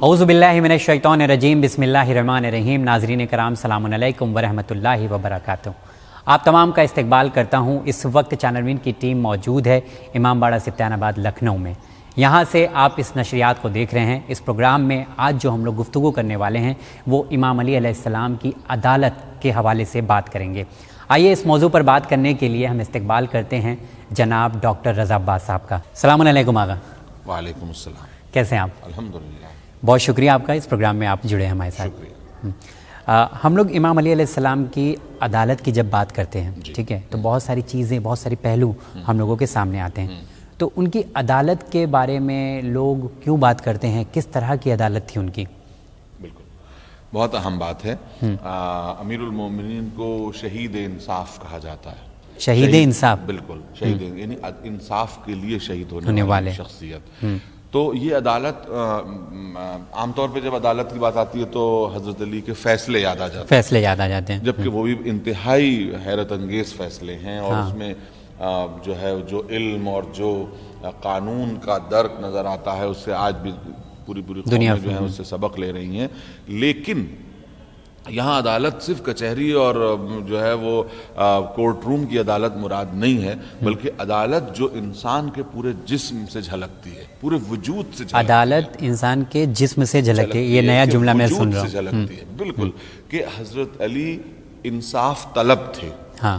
اعوذ باللہ من الشیطان الرجیم بسم اللہ الرحمن الرحیم۔ ناظرین کرام السلام علیکم ورحمۃ اللہ وبرکاتہ۔ آپ تمام کا استقبال کرتا ہوں۔ اس وقت چینل وین کی ٹیم موجود ہے امام باڑہ سبطان آباد لکھنؤ میں۔ یہاں سے آپ اس نشریات کو دیکھ رہے ہیں۔ اس پروگرام میں آج جو ہم لوگ گفتگو کرنے والے ہیں وہ امام علی علیہ السلام کی عدالت کے حوالے سے بات کریں گے۔ آئیے اس موضوع پر بات کرنے کے لیے ہم استقبال کرتے ہیں جناب ڈاکٹر رضا عباس صاحب کا۔ السلام علیکم آغا۔ وعلیکم السلام۔ کیسے ہیں آپ؟ الحمدللہ۔ بہت شکریہ آپ کا، اس پروگرام میں آپ جڑے ہیں ہمارے ساتھ۔ شکریہ۔ ہم لوگ امام علی علیہ السلام کی عدالت کی جب بات کرتے ہیں ٹھیک ہے تو بہت ساری چیزیں، بہت ساری پہلو ہم لوگوں کے سامنے آتے ہیں۔ تو ان کی عدالت کے بارے میں لوگ کیوں بات کرتے ہیں؟ کس طرح کی عدالت تھی ان کی؟ بالکل، بہت اہم بات ہے۔ امیر المومنین کو شہید انصاف کہا جاتا ہے۔ شہید انصاف؟ بالکل، شہید یعنی انصاف کے لیے شہید ہونے والے شخصیت۔ تو یہ عدالت عام طور پہ جب عدالت کی بات آتی ہے تو حضرت علی کے فیصلے یاد آ جاتے ہیں، فیصلے یاد آ جاتے ہیں، جبکہ وہ بھی انتہائی حیرت انگیز فیصلے ہیں، اور اس میں جو ہے جو علم اور جو قانون کا درک نظر آتا ہے اس سے آج بھی پوری قومیں جو ہیں اس سے سبق لے رہی ہیں۔ لیکن یہاں عدالت صرف کچہری اور جو ہے وہ کورٹ روم کی عدالت مراد نہیں ہے، بلکہ عدالت جو انسان کے پورے جسم سے جھلکتی ہے، پورے وجود سے جھلکتی ہے۔ عدالت انسان کے جسم سے جھلکتی ہے، یہ نیا جملہ میں سن رہا ہوں۔ جھلکتی ہے بالکل، کہ حضرت علی انصاف طلب تھے۔ ہاں،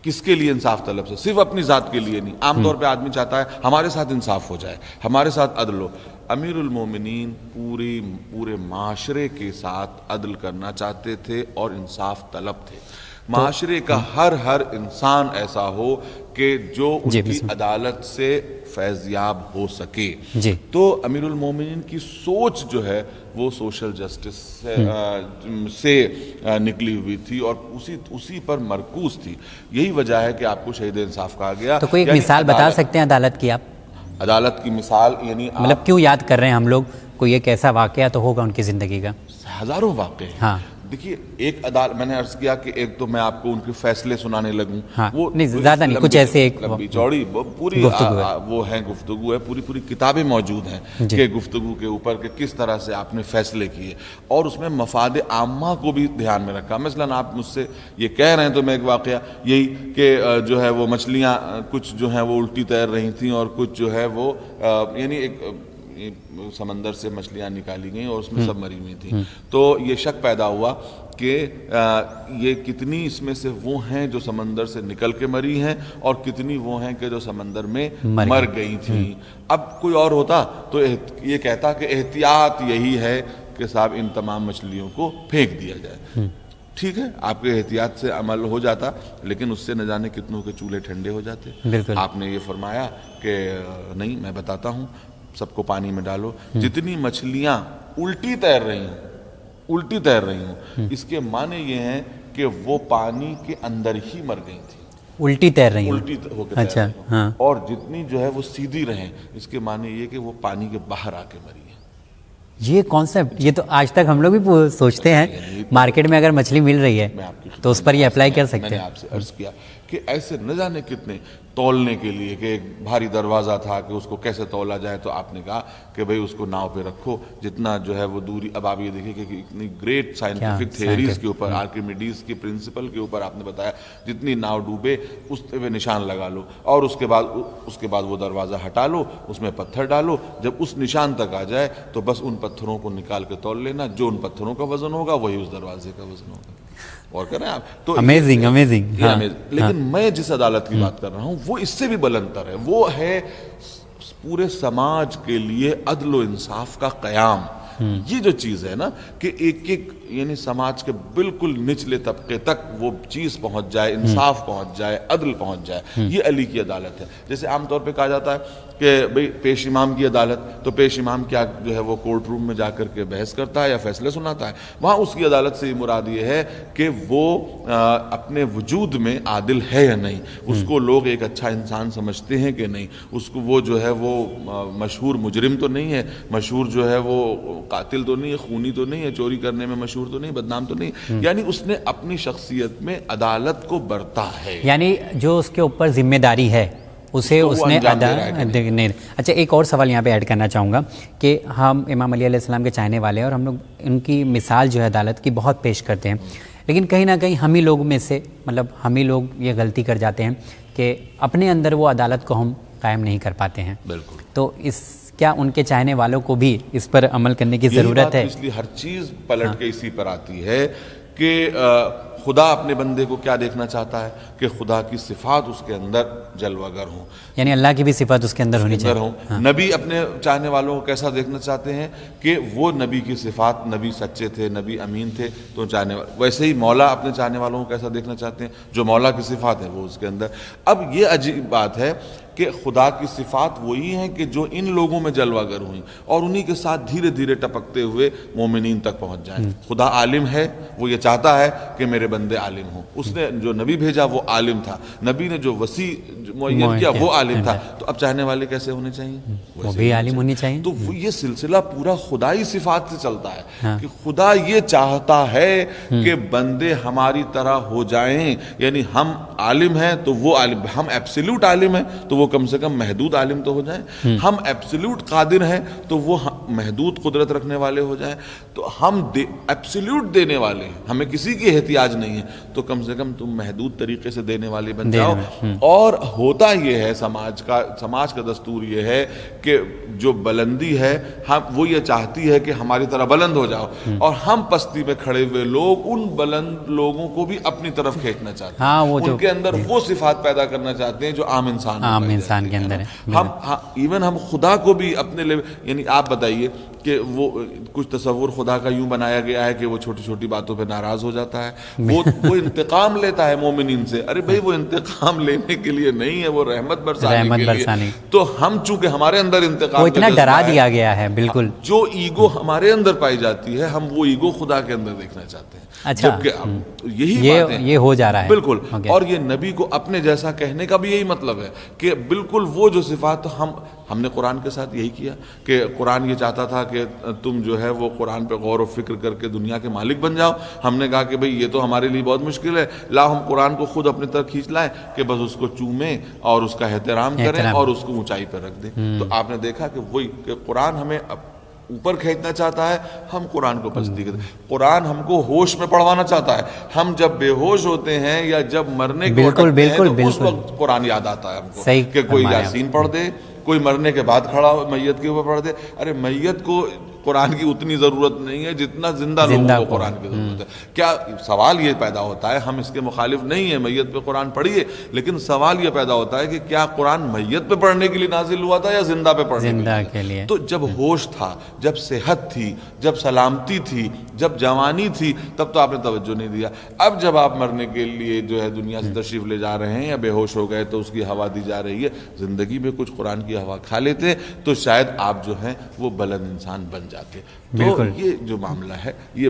کس کے لیے انصاف طلب سے؟ صرف اپنی ذات کے لیے نہیں۔ عام طور پہ آدمی چاہتا ہے ہمارے ساتھ انصاف ہو جائے، ہمارے ساتھ عدل ہو۔ امیر المومنین پورے معاشرے کے ساتھ عدل کرنا چاہتے تھے اور انصاف طلب تھے۔ معاشرے کا ہر انسان ایسا ہو کہ جو ان کی عدالت سے فیضیاب ہو سکے۔ تو امیر المومنین کی سوچ جو ہے وہ سوشل جسٹس سے نکلی ہوئی تھی اور اسی پر مرکوز تھی۔ یہی وجہ ہے کہ آپ کو شہید انصاف کہا گیا۔ تو کوئی ایک مثال بتا سکتے ہیں عدالت کی آپ؟ عدالت کی مثال یعنی مطلب کیوں یاد کر رہے ہیں ہم لوگ؟ کوئی ایک ایسا واقعہ تو ہوگا ان کی زندگی کا؟ ہزاروں واقعے ہیں۔ ہاں دیکھیے، ایک عدالت میں نے عرض کیا کہ ایک تو میں آپ کو ان کے فیصلے سنانے لگوں، وہ نہیں زیادہ نہیں، کچھ ایسے ایک لمبی چوڑی پوری وہ ہے، گفتگو ہے، پوری کتابیں موجود ہیں کہ گفتگو کے اوپر کہ کس طرح سے آپ نے فیصلے کیے، اور اس میں مفاد عامہ کو بھی دھیان میں رکھا۔ مثلا آپ مجھ سے یہ کہہ رہے ہیں تو میں ایک واقعہ یہی کہ جو ہے وہ مچھلیاں کچھ جو ہیں وہ الٹی تیر رہی تھیں اور کچھ جو ہے وہ یعنی ایک سمندر سے مچھلیاں نکالی گئیں اور اس میں سب مری ہوئی تھیں۔ تو یہ شک پیدا ہوا کہ یہ کتنی اس میں سے وہ ہیں جو سمندر سے نکل کے مری ہیں اور کتنی وہ ہیں کہ جو سمندر میں مر گئی تھیں۔ اب کوئی اور ہوتا تو یہ کہتا کہ احتیاط یہی ہے کہ صاحب ان تمام مچھلیوں کو پھینک دیا جائے۔ ٹھیک ہے، آپ کے احتیاط سے عمل ہو جاتا، لیکن اس سے نہ جانے کتنوں کے چولہے ٹھنڈے ہو جاتے۔ آپ نے یہ فرمایا کہ نہیں، میں بتاتا ہوں، سب کو پانی میں ڈالو، جتنی مچھلیاں الٹی تیر رہی ہوں، اس کے معنی یہ ہیں کہ وہ پانی کے اندر ہی مر گئی تھی، الٹی تیر رہی ہیں، الٹی ہو کے تیر رہی ہیں، اور جتنی جو ہے وہ سیدھی رہیں، اس کے معنی یہ کہ وہ پانی کے باہر آ کے مری ہیں۔ یہ کانسیپٹ یہ تو آج تک ہم لوگ بھی سوچتے ہیں، مارکیٹ میں اگر مچھلی مل رہی ہے تو اس پر یہ اپلائی کر سکتے ہیں۔ میں نے آپ سے عرض کیا کہ ایسے نہ جانے کتنے تولنے کے لیے کہ ایک بھاری دروازہ تھا کہ اس کو کیسے تولا جائے، تو آپ نے کہا کہ بھئی اس کو ناؤ پہ رکھو، جتنا جو ہے وہ دوری۔ اب آپ یہ دیکھیں کہ اتنی گریٹ سائنٹیفک تھیوریز کے اوپر، آرکیمیڈیز کی پرنسپل کے اوپر آپ نے بتایا جتنی ناؤ ڈوبے اس پہ نشان لگا لو، اور اس کے بعد وہ دروازہ ہٹا لو، اس میں پتھر ڈالو، جب اس نشان تک آ جائے تو بس ان پتھروں کو نکال کے تول لینا، جو ان پتھروں کا وزن ہوگا وہی اس دروازے کا وزن ہوگا۔ اور کریں آپ تو امیزنگ۔ لیکن میں جس عدالت کی بات کر رہا ہوں وہ اس سے بھی بلند تر ہے، وہ ہے پورے سماج کے لیے عدل و انصاف کا قیام۔ یہ جو چیز ہے نا کہ ایک یعنی سماج کے بالکل نچلے طبقے تک وہ چیز پہنچ جائے، انصاف پہنچ جائے، عدل پہنچ جائے، یہ علی کی عدالت ہے۔ جیسے عام طور پہ کہا جاتا ہے کہ بھئی پیش امام کی عدالت، تو پیش امام کیا جو ہے وہ کورٹ روم میں جا کر کے بحث کرتا ہے یا فیصلے سناتا ہے؟ وہاں اس کی عدالت سے مراد یہ ہے کہ وہ اپنے وجود میں عادل ہے یا نہیں، اس کو لوگ ایک اچھا انسان سمجھتے ہیں کہ نہیں، اس کو وہ جو ہے وہ مشہور مجرم تو نہیں ہے، مشہور جو ہے وہ قاتل تو نہیں ہے، خونی تو نہیں ہے، چوری کرنے میں مشہور تو نہیں، بدنام تو نہیں، یعنی اس نے اپنی شخصیت میں عدالت کو برتا ہے۔ یعنی جو اس کے اوپر ذمہ داری ہے اسے اس نے ادا نہیں. اچھا ایک اور سوال یہاں پہ ایڈ کرنا چاہوں گا کہ ہم امام علی علیہ السلام کے چاہنے والے ہیں اور ہم لوگ ان کی مثال جو ہے عدالت کی بہت پیش کرتے ہیں, لیکن کہیں نہ کہیں ہم ہی لوگ میں سے مطلب ہم ہی لوگ یہ غلطی کر جاتے ہیں کہ اپنے اندر وہ عدالت کو ہم قائم نہیں کر پاتے ہیں. بالکل. تو کیا ان کے چاہنے والوں کو بھی اس پر عمل کرنے کی ضرورت ہے؟ اس لیے ہر چیز پلٹ کے اسی پر آتی ہے کہ خدا اپنے بندے کو کیا دیکھنا چاہتا ہے کہ خدا کی صفات اس کے اندر جلوہ گر ہوں, یعنی اللہ کی بھی صفات اس کے اندر ہونی چاہیے. نبی اپنے چاہنے والوں کو کیسا دیکھنا چاہتے ہیں کہ وہ نبی کی صفات, نبی سچے تھے, نبی امین تھے, تو چاہنے ویسے ہی مولا اپنے چاہنے والوں کو کیسا دیکھنا چاہتے ہیں, جو مولا کی صفات ہیں وہ اس کے اندر. اب یہ عجیب بات ہے کہ خدا کی صفات وہی ہیں کہ جو ان لوگوں میں جلوہ گر ہوئیں اور انہی کے ساتھ دھیرے دھیرے ٹپکتے ہوئے مومنین تک پہنچ جائیں. خدا عالم ہے, وہ یہ چاہتا ہے کہ میرے بندے عالم ہوں. اس نے جو نبی بھیجا وہ عالم تھا, نبی نے جو وسیع معین کیا وہ عالم تھا. تو اب چاہنے والے کیسے ہونے چاہیے؟ وہ بھی عالم ہونی چاہیے. تو یہ سلسلہ پورا خدائی صفات سے چلتا ہے کہ خدا یہ چاہتا ہے کہ بندے ہماری طرح ہو جائیں, یعنی ہم عالم ہیں تو وہ عالم, ہم ایبسلیوٹ عالم ہیں تو وہ کم سے کم محدود عالم تو ہو جائیں, ہم ایبسلیوٹ قادر ہیں تو وہ محدود قدرت رکھنے والے ہو جائیں, تو ہم ایبسلیوٹ دینے والے ہیں, ہمیں کسی کی احتیاج نہیں ہے, تو کم سے کم تم محدود طریقے سے دینے والے بن جاؤ. اور ہوتا یہ ہے سماج کا دستور یہ ہے کہ جو بلندی ہے وہ یہ چاہتی ہے کہ ہماری طرح بلند ہو جاؤ, اور ہم پستی میں کھڑے ہوئے لوگ ان بلند لوگوں کو بھی اپنی طرف کھینچنا چاہتے ہیں, ان کے اندر وہ صفات پیدا کرنا چاہتے ہیں جو عام انسان کے اندر ہے. ہم ایون ہم خدا کو بھی اپنے یعنی آپ بتائیے کہ وہ کچھ تصور خدا کا یوں بنایا گیا ہے کہ وہ چھوٹی چھوٹی باتوں پہ ناراض ہو جاتا ہے, وہ انتقام لیتا ہے مومنین سے. ارے بھائی وہ انتقام لینے کے لیے نہیں ہے, وہ رحمت برسانے کے لیے. تو ہم چونکہ ہمارے اندر انتقام وہ اتنا ڈرا دیا گیا ہے, بالکل جو ایگو ہمارے اندر پائی جاتی ہے ہم وہ ایگو خدا کے اندر دیکھنا چاہتے ہیں. اچھا, یہ ہو جا رہا ہے بالکل. اور یہ نبی کو اپنے جیسا کہنے کا بھی یہی مطلب ہے کہ بالکل وہ جو صفات ہم نے قرآن کے ساتھ یہی کیا کہ قرآن یہ چاہتا تھا کہ تم جو ہے وہ قرآن پہ غور و فکر کر کے دنیا کے مالک بن جاؤ. ہم نے کہا کہ بھئی یہ تو ہمارے لیے بہت مشکل ہے, لا ہم قرآن کو خود اپنے طرف کھینچ لائیں کہ بس اس کو چومیں اور اس کا احترام کریں اور اس کو اونچائی پہ رکھ دیں. تو آپ نے دیکھا کہ وہی کہ قرآن ہمیں اوپر کھینچنا چاہتا ہے, ہم قرآن کو پستی کرتے ہیں. قرآن ہم کو ہوش میں پڑھوانا چاہتا ہے. ہم جب بے ہوش ہوتے ہیں یا جب مرنے کے وقت اس وقت قرآن یاد آتا ہے ہم کو کہ کوئی یاسین پڑھ دے, کوئی مرنے کے بعد کھڑا ہو میت کے اوپر پڑھ دے. ارے میت کو قرآن کی اتنی ضرورت نہیں ہے جتنا زندہ لوگوں کو قرآن کی ضرورت ہے. کیا سوال یہ پیدا ہوتا ہے, ہم اس کے مخالف نہیں ہیں, میت پہ قرآن پڑھیے, لیکن سوال یہ پیدا ہوتا ہے کہ کیا قرآن میت پہ پڑھنے کے لیے نازل ہوا تھا یا زندہ پہ پڑھنے کے لیے؟ تو جب ہوش تھا, جب صحت تھی, جب سلامتی تھی, جب جوانی تھی, تب تو آپ نے توجہ نہیں دیا. اب جب آپ مرنے کے لیے جو ہے دنیا سے تشریف لے جا رہے ہیں یا بے ہوش ہو گئے تو اس کی ہوا دی جا رہی ہے, زندگی میں کچھ قرآن کی ہوا کھا لیتے تو شاید آپ جو ہیں وہ بلند انسان بن جاتے. بالکل. یہ جو معاملہ ہے یہ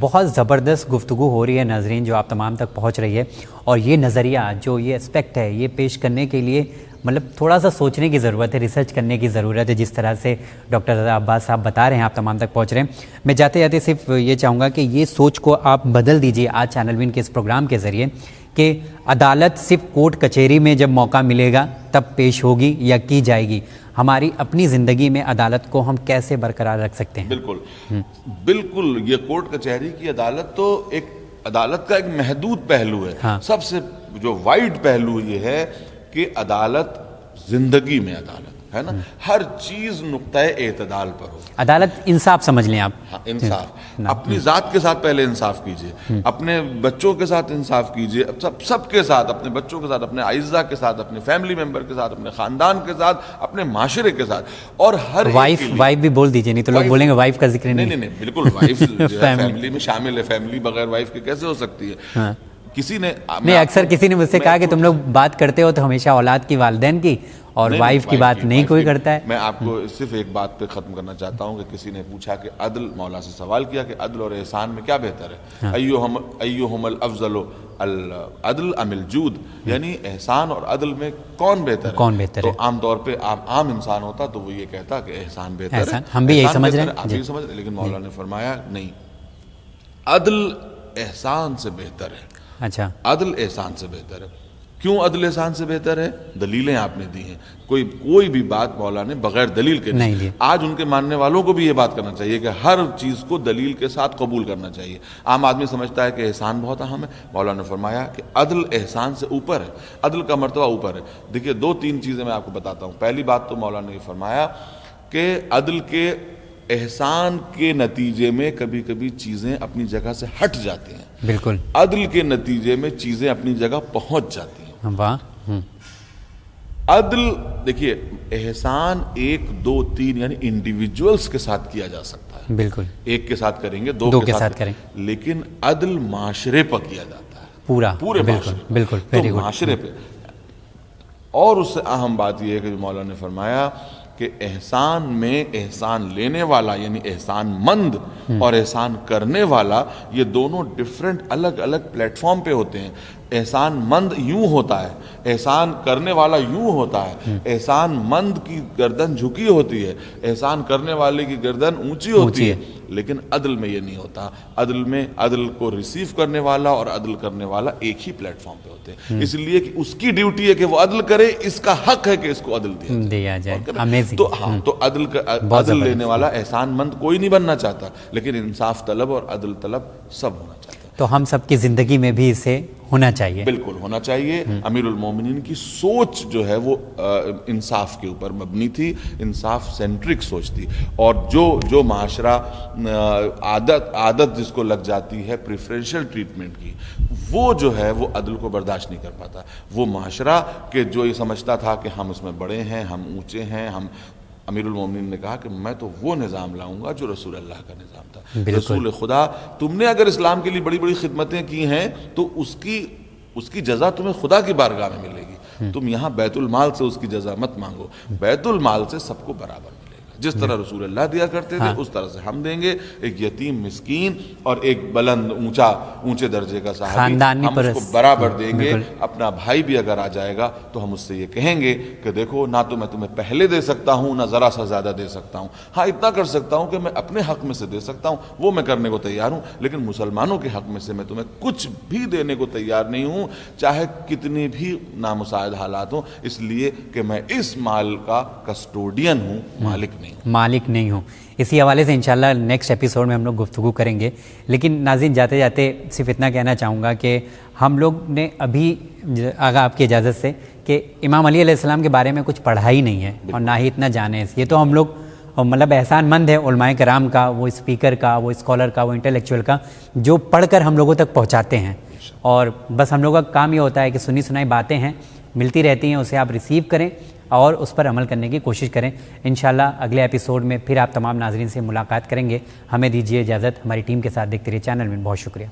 بہت زبردست گفتگو ہو رہی ہے ناظرین, جو آپ تمام تک پہنچ رہی ہے, اور یہ نظریہ جو یہ اسپیکٹ ہے یہ پیش کرنے کے لیے مطلب تھوڑا سا سوچنے کی ضرورت ہے, ریسرچ کرنے کی ضرورت ہے. جس طرح سے ڈاکٹر رضا عباس صاحب بتا رہے ہیں, آپ تمام تک پہنچ رہے ہیں. میں جاتے جاتے صرف یہ چاہوں گا کہ یہ سوچ کو آپ بدل دیجئے آج چینل وین کے اس پروگرام کے ذریعے کہ عدالت صرف کورٹ کچہری میں جب موقع ملے گا تب پیش ہوگی یا کی جائے گی. ہماری اپنی زندگی میں عدالت کو ہم کیسے برقرار رکھ سکتے ہیں؟ بالکل یہ کورٹ کچہری کی عدالت تو ایک عدالت کا ایک محدود پہلو ہے. سب سے جو وائڈ پہلو یہ ہے کہ عدالت زندگی میں عدالت ہے نا, ہر چیز نقطۂ اعتدال پر ہو. عدالت انصاف سمجھ لیں آپ. انصاف, اپنی ذات کے ساتھ پہلے انصاف کیجئے, اپنے بچوں کے ساتھ انصاف کیجئے, سب کے ساتھ, اپنے بچوں کے ساتھ, اپنے اعزہ کے ساتھ, اپنے فیملی ممبر کے ساتھ, اپنے خاندان کے ساتھ, اپنے معاشرے کے ساتھ. اور ہر وائف بھی بول دیجئے, نہیں تو لوگ بولیں گے وائف کا ذکر نہیں. بالکل وائف فیملی میں شامل ہے, فیملی بغیر وائف کے کیسے ہو سکتی ہے؟ کسی نے اکثر کسی نے مجھ سے کہا کہ تم لوگ بات کرتے ہو تو ہمیشہ اولاد کی, والدین کی, اور وائف کی بات نہیں کوئی کرتا ہے. میں آپ کو صرف ایک بات پہ ختم کرنا چاہتا ہوں کہ کسی نے پوچھا کہ عدل, مولا سے سوال کیا کہ عدل اور احسان میں کیا بہتر ہے, ایہم الافضل العدل ام الجود, یعنی احسان اور عدل میں کون بہتر ہے؟ تو عام طور پہ عام انسان ہوتا تو وہ یہ کہتا کہ احسان بہتر ہے. ہم بھی یہی سمجھ رہے ہیں, آپ یہی سمجھ رہے ہیں, لیکن مولا نے فرمایا نہیں, عدل احسان سے بہتر ہے. اچھا, عدل احسان سے بہتر ہے. کیوں عدل احسان سے بہتر ہے؟ دلیلیں آپ نے دی ہیں، کوئی بھی بات مولا نے بغیر دلیل کے نہیں دی۔ آج ان کے ماننے والوں کو بھی یہ بات کرنا چاہیے کہ ہر چیز کو دلیل کے ساتھ قبول کرنا چاہیے۔ عام آدمی سمجھتا ہے کہ احسان بہت اہم ہے، مولا نے فرمایا کہ عدل احسان سے اوپر ہے، عدل کا مرتبہ اوپر ہے۔ دیکھیے 2-3 چیزیں میں آپ کو بتاتا ہوں۔ پہلی بات تو مولا نے یہ فرمایا کہ عدل کے احسان کے نتیجے میں کبھی کبھی چیزیں اپنی جگہ سے ہٹ جاتی ہیں، بالکل، عدل کے نتیجے میں چیزیں اپنی جگہ پہنچ جاتی ہیں۔ واہ، عدل دیکھیے احسان 1 2 3 یعنی انڈیویجولز کے ساتھ کیا جا سکتا ہے، بالکل، ایک کے ساتھ کریں گے، دو کے ساتھ کریں، لیکن عدل معاشرے پر کیا جاتا ہے، پورے معاشرے، بالکل، تو معاشرے پہ۔ اور اس سے اہم بات یہ ہے کہ مولا نے فرمایا کہ احسان میں احسان لینے والا یعنی احسان مند اور احسان کرنے والا، یہ دونوں ڈیفرنٹ الگ الگ پلیٹ فارم پہ ہوتے ہیں۔ احسان مند یوں ہوتا ہے، احسان کرنے والا یوں ہوتا ہے۔ احسان مند کی گردن جھکی ہوتی ہے، احسان کرنے والے کی گردن اونچی ہوتی ہے، لیکن عدل میں یہ نہیں ہوتا۔ عدل میں عدل کو ریسیو کرنے والا اور عدل کرنے والا ایک ہی پلیٹ فارم پہ ہوتے ہیں، اس لیے کہ اس کی ڈیوٹی ہے کہ وہ عدل کرے، اس کا حق ہے کہ اس کو عدل دیا جائے۔ تو عدل لینے والا احسان مند کوئی نہیں بننا چاہتا، لیکن انصاف طلب اور عدل طلب سب ہونا چاہتا ہے۔ تو ہم سب کی زندگی میں بھی اسے ہونا چاہیے، بالکل ہونا چاہیے۔ امیر المومنین کی سوچ جو ہے وہ انصاف کے اوپر مبنی تھی، انصاف سینٹرک سوچ تھی، اور جو معاشرہ عادت جس کو لگ جاتی ہے پریفرینشل ٹریٹمنٹ کی، وہ جو ہے وہ عدل کو برداشت نہیں کر پاتا۔ وہ معاشرہ کہ جو یہ سمجھتا تھا کہ ہم اس میں بڑے ہیں، ہم اونچے ہیں، امیر المومنین نے کہا کہ میں تو وہ نظام لاؤں گا جو رسول اللہ کا نظام تھا۔ رسول خدا، تم نے اگر اسلام کے لیے بڑی بڑی خدمتیں کی ہیں تو اس کی جزا تمہیں خدا کی بارگاہ میں ملے گی۔ تم یہاں بیت المال سے اس کی جزا مت مانگو، بیت المال سے سب کو برابر ملے گا۔ جس طرح رسول اللہ دیا کرتے تھے اس طرح سے ہم دیں گے۔ ایک یتیم مسکین اور ایک بلند اونچے درجے کا صحابی، ہم اس کو برابر دیں گے۔ اپنا بھائی بھی اگر آ جائے گا تو ہم اس سے یہ کہیں گے کہ دیکھو نہ تو میں تمہیں پہلے دے سکتا ہوں، نہ ذرا سا زیادہ دے سکتا ہوں، ہاں اتنا کر سکتا ہوں کہ میں اپنے حق میں سے دے سکتا ہوں، وہ میں کرنے کو تیار ہوں، لیکن مسلمانوں کے حق میں سے میں تمہیں کچھ بھی دینے کو تیار نہیں ہوں، چاہے کتنی بھی نامساعد حالات ہوں، اس لیے کہ میں اس مال کا کسٹوڈین ہوں، مالک نہیں ہوں۔ اسی حوالے سے انشاءاللہ نیکسٹ ایپیسوڈ میں ہم لوگ گفتگو کریں گے، لیکن ناظرین جاتے جاتے صرف اتنا کہنا چاہوں گا کہ ہم لوگ نے ابھی آگا آپ کی اجازت سے کہ امام علی علیہ السلام کے بارے میں کچھ پڑھا ہی نہیں ہے اور نہ ہی اتنا جانے۔ یہ تو ہم لوگ مطلب احسان مند ہے علماء کرام کا، وہ اسپیکر کا، وہ اسکالر کا، وہ انٹلیکچوئل کا، جو پڑھ کر ہم لوگوں تک پہنچاتے ہیں، اور بس ہم لوگوں کا کام یہ ہوتا ہے کہ سنی سنائی باتیں ہیں، ملتی رہتی ہیں، اسے آپ ریسیو کریں اور اس پر عمل کرنے کی کوشش کریں۔ انشاءاللہ اگلے ایپیسوڈ میں پھر آپ تمام ناظرین سے ملاقات کریں گے۔ ہمیں دیجیے اجازت، ہماری ٹیم کے ساتھ دیکھتے رہیے چینل میں۔ بہت شکریہ۔